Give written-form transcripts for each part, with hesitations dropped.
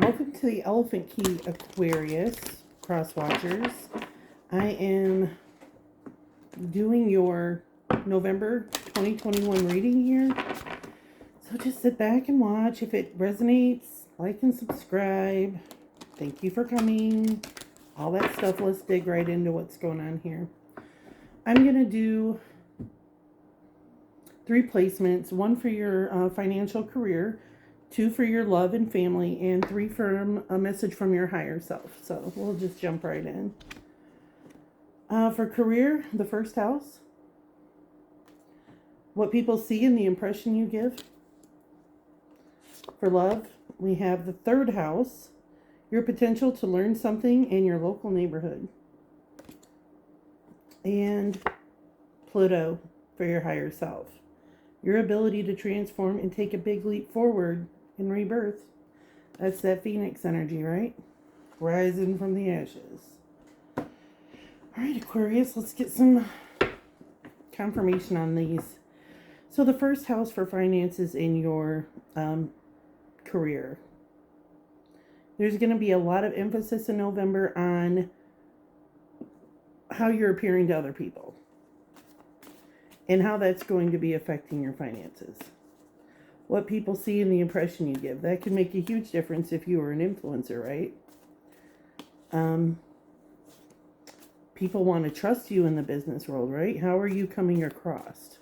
Welcome to the Elephant Key Aquarius Cross Watchers. I am doing your November 2021 reading here. So just sit back and watch. If it resonates, like and subscribe. Thank you for coming. All that stuff. Let's dig right into what's going on here. I'm going to do 3 placements. 1 for your financial career, 2 for your love and family, and 3 for a message from your higher self. So we'll just jump right in. For career, the first house. What people see and the impression you give. For love, we have the 3rd house. Your potential to learn something in your local neighborhood. And Pluto for your higher self. Your ability to transform and take a big leap forward in rebirth. That's that Phoenix energy, right? Rising from the ashes. All right, Aquarius, let's get some confirmation on these. So the first house for finances in your career. There's going to be a lot of emphasis in November on how you're appearing to other people and how that's going to be affecting your finances. What people see and the impression you give. That can make a huge difference if you were an influencer, right? People want to trust you in the business world, right? How are you coming across?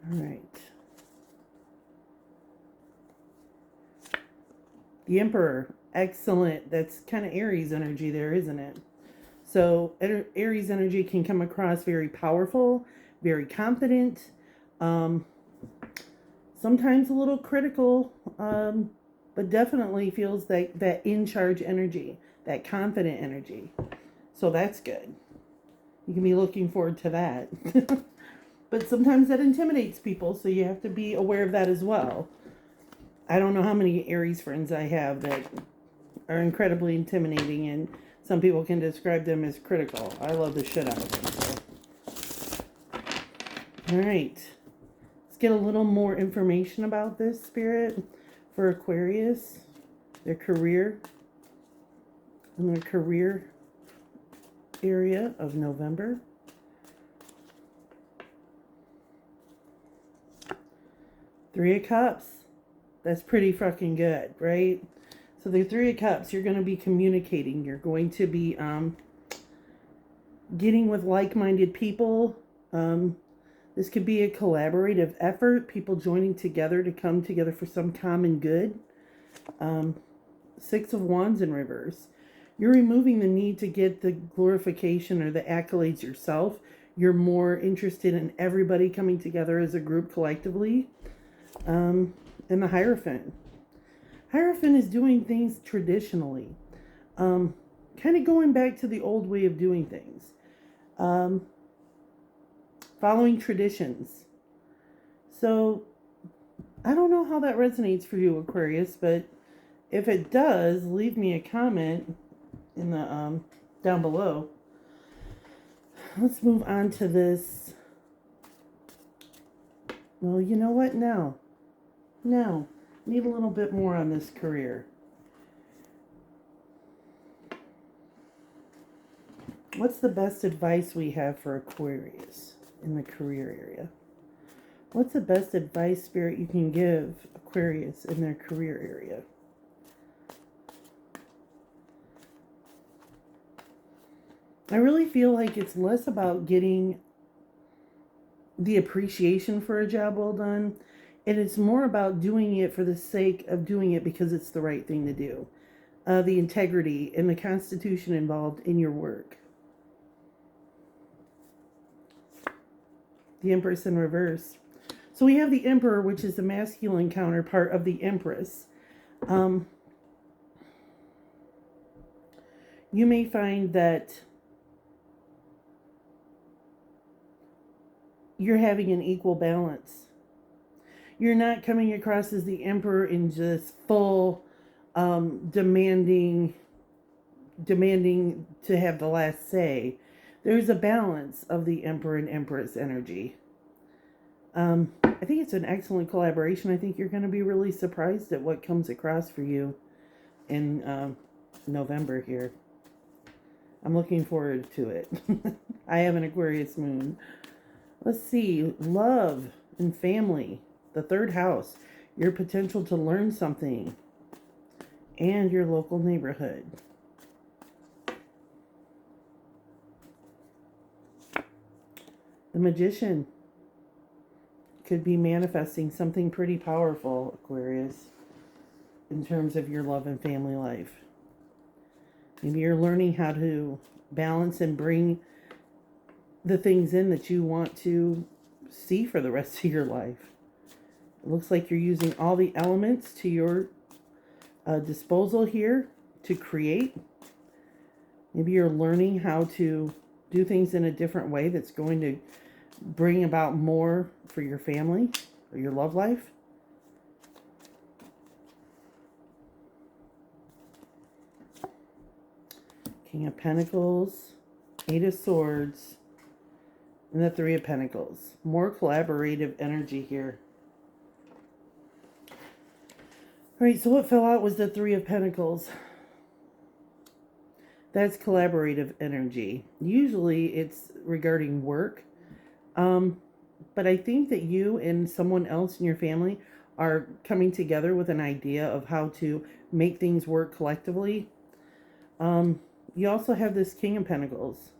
All right. The Emperor. Excellent. That's kind of Aries energy there, isn't it? So Aries energy can come across very powerful, very confident, sometimes a little critical, but definitely feels like that in-charge energy, that confident energy. So that's good. You can be looking forward to that. But sometimes that intimidates people, so you have to be aware of that as well. I don't know how many Aries friends I have that are incredibly intimidating, and some people can describe them as critical. I love the shit out of them. So. All right. Let's get a little more information about this, Spirit, for Aquarius. Their career. In their career area of November. Three of Cups. That's pretty fucking good, right? So the 3 of Cups, you're going to be communicating. You're going to be getting with like-minded people. This could be a collaborative effort. People joining together to come together for some common good. 6 of Wands in reverse. You're removing the need to get the glorification or the accolades yourself. You're more interested in everybody coming together as a group collectively. And the Hierophant. Hierophant is doing things traditionally. Kind of going back to the old way of doing things. Following traditions. So, I don't know how that resonates for you, Aquarius, but if it does, leave me a comment in the down below. Let's move on to this. Well, you know what? No. Need a little bit more on this career. What's the best advice we have for Aquarius in the career area? What's the best advice, Spirit, you can give Aquarius in their career area? I really feel like it's less about getting the appreciation for a job well done. And it's more about doing it for the sake of doing it because it's the right thing to do. The integrity and the constitution involved in your work. The Empress in reverse. So we have the Emperor, which is the masculine counterpart of the Empress. You may find that you're having an equal balance. You're not coming across as the Emperor in just full demanding to have the last say. There's a balance of the Emperor and Empress energy. I think it's an excellent collaboration. I think you're going to be really surprised at what comes across for you in November here. I'm looking forward to it. I have an Aquarius moon. Let's see. Love and family. The third house. Your potential to learn something. And your local neighborhood. The Magician. Could be manifesting something pretty powerful, Aquarius, in terms of your love and family life. Maybe you're learning how to balance and bring the things in that you want to see for the rest of your life. It looks like you're using all the elements to your disposal here to create. Maybe you're learning how to do things in a different way that's going to bring about more for your family or your love life. King of Pentacles, Eight of Swords, and the Three of Pentacles. More collaborative energy here. All right, so what fell out was the Three of Pentacles. That's collaborative energy. Usually it's regarding work. But I think that you and someone else in your family are coming together with an idea of how to make things work collectively. You also have this King of Pentacles.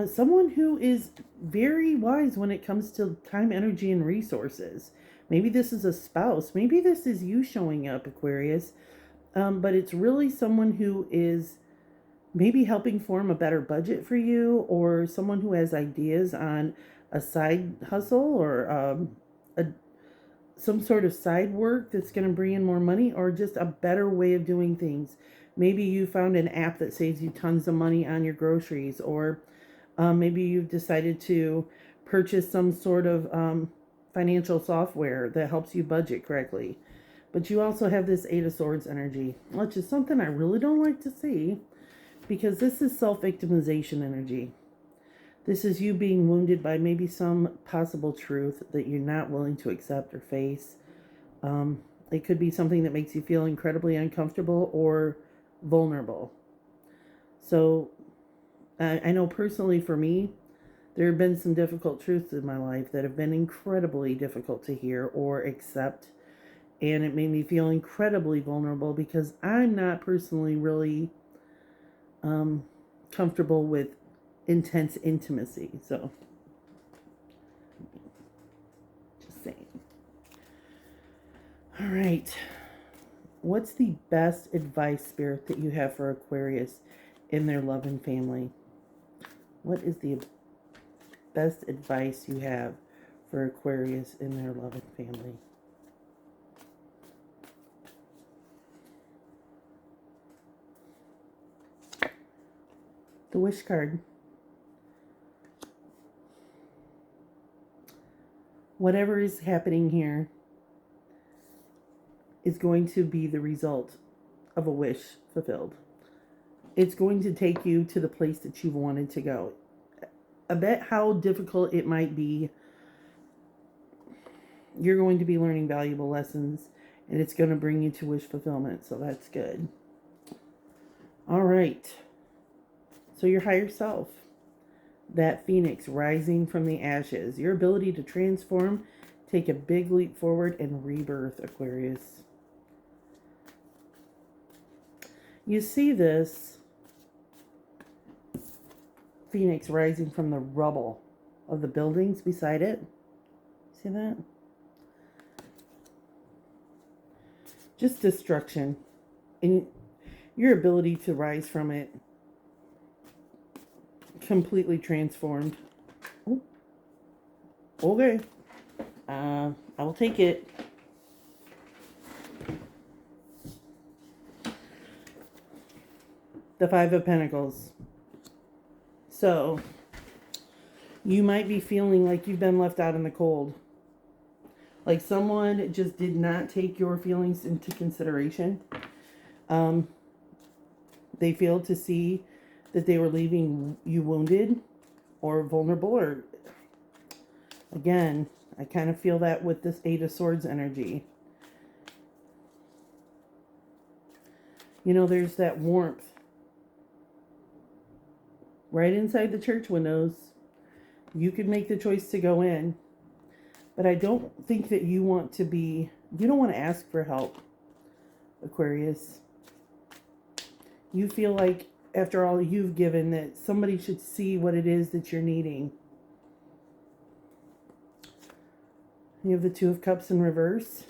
Someone who is very wise when it comes to time, energy, and resources. Maybe this is a spouse. Maybe this is you showing up, Aquarius. But it's really someone who is maybe helping form a better budget for you, or someone who has ideas on a side hustle or some sort of side work that's going to bring in more money, or just a better way of doing things. Maybe you found an app that saves you tons of money on your groceries, or maybe you've decided to purchase some sort of financial software that helps you budget correctly. But you also have this Eight of Swords energy, which is something I really don't like to see, because this is self-victimization energy. This is you being wounded by maybe some possible truth that you're not willing to accept or face. It could be something that makes you feel incredibly uncomfortable or vulnerable. So I know personally for me, there have been some difficult truths in my life that have been incredibly difficult to hear or accept. And it made me feel incredibly vulnerable because I'm not personally really comfortable with intense intimacy. So, just saying. All right. What's the best advice, Spirit, that you have for Aquarius in their love and family? What is the best advice you have for Aquarius in their love and family? The Wish card. Whatever is happening here is going to be the result of a wish fulfilled. It's going to take you to the place that you've wanted to go. I bet how difficult it might be, you're going to be learning valuable lessons, and it's going to bring you to wish fulfillment. So that's good. All right. So your higher self, that phoenix rising from the ashes, your ability to transform, take a big leap forward, and rebirth, Aquarius. You see this phoenix rising from the rubble of the buildings beside it. See that? Just destruction. And your ability to rise from it completely transformed. Ooh. Okay. I will take it. The Five of Pentacles. So, you might be feeling like you've been left out in the cold. Like someone just did not take your feelings into consideration. They failed to see that they were leaving you wounded or vulnerable, or again, I kind of feel that with this Eight of Swords energy. You know, there's that warmth right inside the church windows. You could make the choice to go in, but I don't think that you want to be, you don't want to ask for help, Aquarius. You feel like after all you've given that somebody should see what it is that you're needing. You have the Two of Cups in reverse,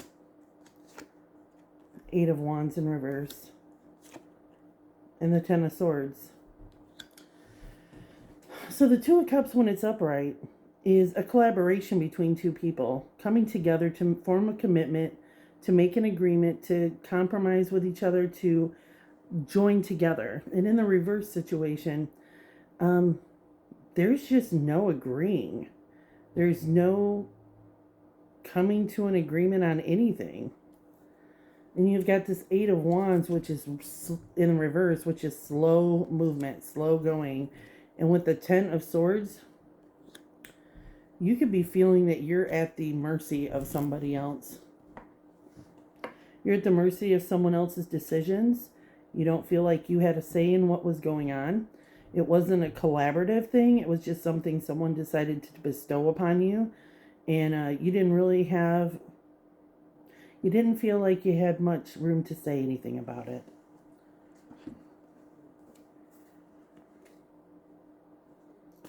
Eight of Wands in reverse, and the Ten of Swords. So the Two of Cups, when it's upright, is a collaboration between two people coming together to form a commitment, to make an agreement, to compromise with each other, to join together. And in the reverse situation, there's just no agreeing. There's no coming to an agreement on anything. And you've got this Eight of Wands, which is in reverse, which is slow movement, slow going. And with the Ten of Swords, you could be feeling that you're at the mercy of somebody else. You're at the mercy of someone else's decisions. You don't feel like you had a say in what was going on. It wasn't a collaborative thing. It was just something someone decided to bestow upon you. And you didn't really have, you didn't feel like you had much room to say anything about it.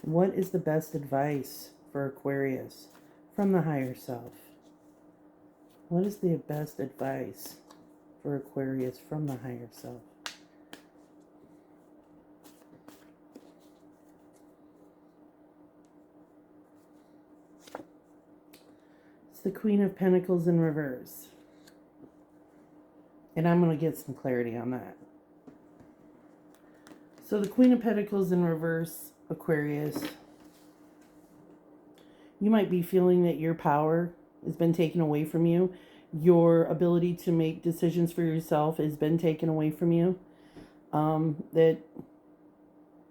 What is the best advice for Aquarius from the higher self? What is the best advice for Aquarius from the higher self? It's the Queen of Pentacles in reverse. And I'm going to get some clarity on that. So the Queen of Pentacles in reverse, Aquarius, you might be feeling that your power has been taken away from you. Your ability to make decisions for yourself has been taken away from you. That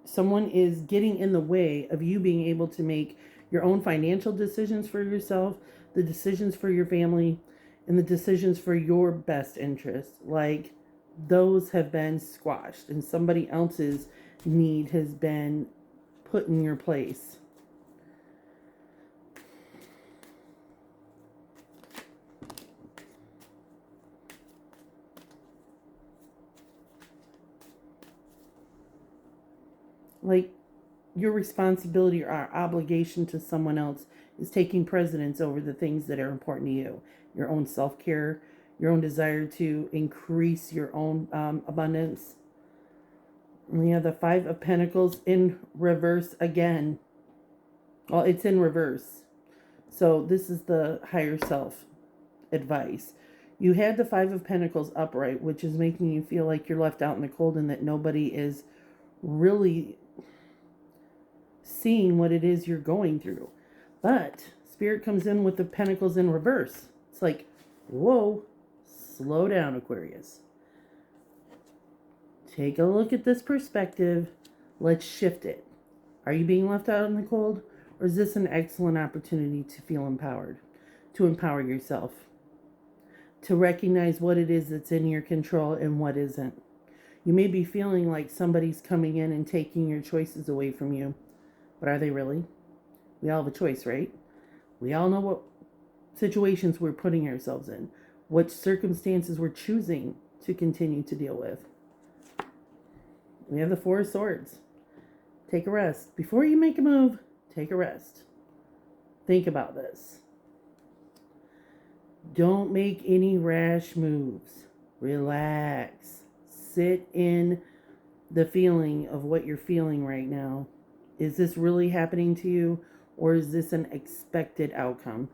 someone is getting in the way of you being able to make your own financial decisions for yourself, the decisions for your family, and the decisions for your best interest. Like, those have been squashed and somebody else's need has been put in your place. Like, your responsibility or obligation to someone else is taking precedence over the things that are important to you. Your own self-care, your own desire to increase your own abundance. And we have the Five of Pentacles in reverse again. Well, it's in reverse. So this is the higher self advice. You had the Five of Pentacles upright, which is making you feel like you're left out in the cold and that nobody is really seeing what it is you're going through. But Spirit comes in with the Pentacles in reverse. It's like, whoa, slow down, Aquarius. Take a look at this perspective. Let's shift it. Are you being left out in the cold? Or is this an excellent opportunity to feel empowered? To empower yourself? To recognize what it is that's in your control and what isn't. You may be feeling like somebody's coming in and taking your choices away from you. But are they really? We all have a choice, right? We all know what situations we're putting ourselves in. What circumstances we're choosing to continue to deal with. We have the Four of Swords. Take a rest. Before you make a move, take a rest. Think about this. Don't make any rash moves. Relax. Sit in the feeling of what you're feeling right now. Is this really happening to you, or is this an expected outcome?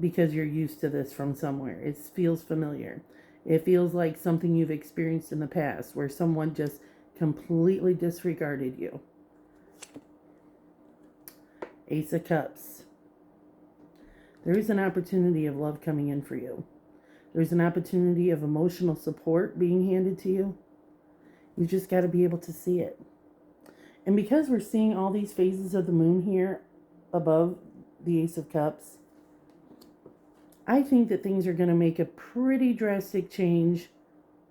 Because you're used to this from somewhere. It feels familiar. It feels like something you've experienced in the past where someone just completely disregarded you. Ace of Cups. There is an opportunity of love coming in for you. There's an opportunity of emotional support being handed to you. You just got to be able to see it. And because we're seeing all these phases of the moon here above the Ace of Cups. I think that things are going to make a pretty drastic change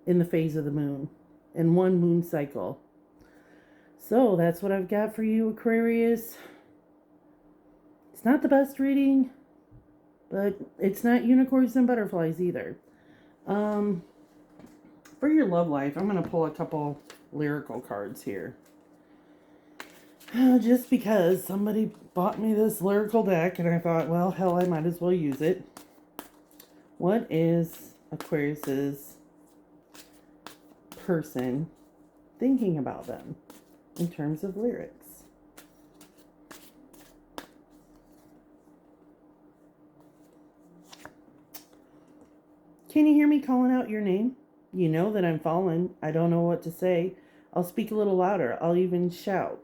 in the phase of the moon, in one moon cycle. So that's what I've got for you, Aquarius. It's not the best reading, but it's not unicorns and butterflies either. For your love life, I'm going to pull a couple lyrical cards here. Just because somebody bought me this lyrical deck and I thought, well, hell, I might as well use it. What is Aquarius's person thinking about them in terms of lyrics? Can you hear me calling out your name? You know that I'm fallen. I don't know what to say. I'll speak a little louder. I'll even shout.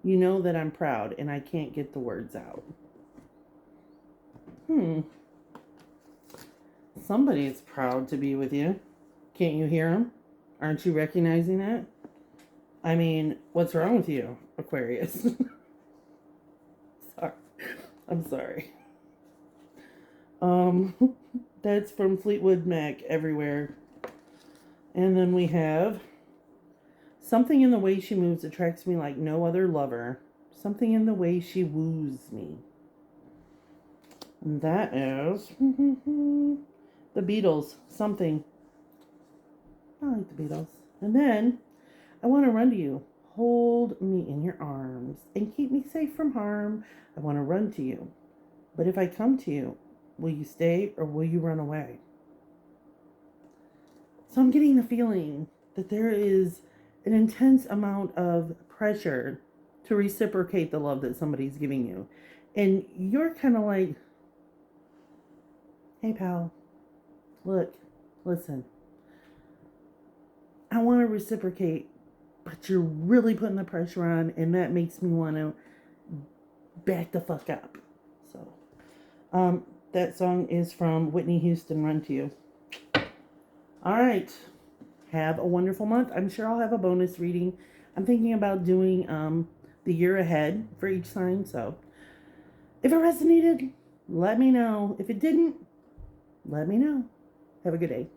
You know that I'm proud and I can't get the words out. Somebody is proud to be with you. Can't you hear them? Aren't you recognizing that? I mean, what's wrong with you, Aquarius? Sorry. I'm sorry. That's from Fleetwood Mac everywhere. And then we have something in the way she moves attracts me like no other lover. Something in the way she woos me. And that is the Beatles. Something. I like the Beatles. And then I want to run to you. Hold me in your arms and keep me safe from harm. I want to run to you. But if I come to you, will you stay or will you run away? So I'm getting the feeling that there is an intense amount of pressure to reciprocate the love that somebody's giving you. And you're kind of like, hey, pal, look, listen. I want to reciprocate, but you're really putting the pressure on, and that makes me want to back the fuck up. So, that song is from Whitney Houston, Run to You. All right. Have a wonderful month. I'm sure I'll have a bonus reading. I'm thinking about doing the year ahead for each sign. So if it resonated, let me know. If it didn't, let me know. Have a good day.